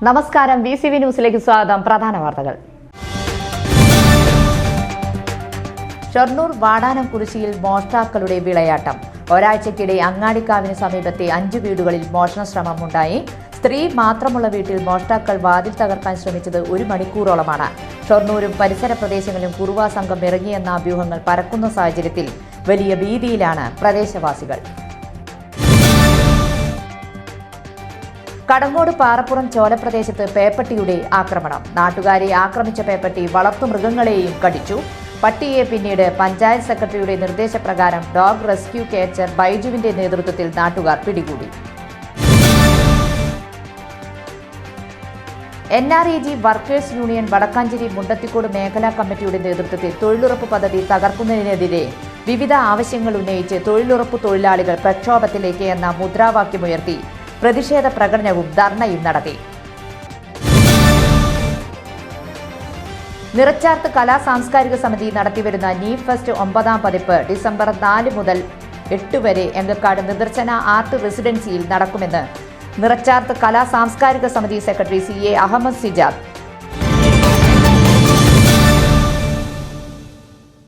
നമസ്കാരം, VCV ന്യൂസിലേക്ക് സ്വാഗതം. പ്രധാന വാർത്തകൾ. ഷൊർണൂർ വാടാനംകുറിശ്ശിയിൽ മോഷ്ടാക്കളുടെ വിളയാട്ടം. ഒരാഴ്ചക്കിടെ അങ്ങാടിക്കാവിന് സമീപത്തെ 5 വീടുകളിൽ മോഷണ ശ്രമമുണ്ടായി. സ്ത്രീ മാത്രമുള്ള വീട്ടിൽ മോഷ്ടാക്കൾ വാതിൽ തകർക്കാൻ ശ്രമിച്ചത് 1 മണിക്കൂറോളമാണ്. ഷൊർണൂരും പരിസര പ്രദേശങ്ങളിലും കുറുവാ സംഘം ഇറങ്ങിയെന്ന അഭ്യൂഹങ്ങൾ പരക്കുന്ന സാഹചര്യത്തിൽ വലിയ ഭീതിയിലാണ് പ്രദേശവാസികൾ. കടങ്ങോട് പാറപ്പുറം ചോലപ്രദേശത്ത് പേപ്പട്ടിയുടെ ആക്രമണം. നാട്ടുകാരെ ആക്രമിച്ച പേപ്പട്ടി വളർത്തുമൃഗങ്ങളെയും കടിച്ചു. പട്ടിയെ പിന്നീട് പഞ്ചായത്ത് സെക്രട്ടറിയുടെ നിർദ്ദേശപ്രകാരം ഡോഗ് റെസ്ക്യൂ ക്യാച്ചർ ബൈജുവിന്റെ നേതൃത്വത്തിൽ നാട്ടുകാർ പിടികൂടി. NREG workers union Vadakkanchery Mundathikode മേഖലാ കമ്മിറ്റിയുടെ നേതൃത്വത്തിൽ തൊഴിലുറപ്പ് പദ്ധതി തകർക്കുന്നതിനെതിരെ വിവിധ ആവശ്യങ്ങൾ ഉന്നയിച്ച് തൊഴിലുറപ്പ് തൊഴിലാളികൾ പ്രക്ഷോഭത്തിലേക്ക് എന്ന മുദ്രാവാക്യമുയർത്തി പ്രതിഷേധ പ്രകടനവും ധർണയും നടത്തി. നിറച്ചാർത്ത് കലാ സാംസ്കാരിക സമിതി നടത്തിവരുന്ന നീ ഫെസ്റ്റ് 9ാം പതിപ്പ് ഡിസംബർ 4 മുതൽ 8 വരെ എങ്കക്കാട് നിദർശന ആർട്ട് റെസിഡൻസിയിൽ നടക്കുമെന്ന് നിറച്ചാർത്ത് കലാ സാംസ്കാരിക സമിതി സെക്രട്ടറി CA അഹമ്മദ് സിജാദ്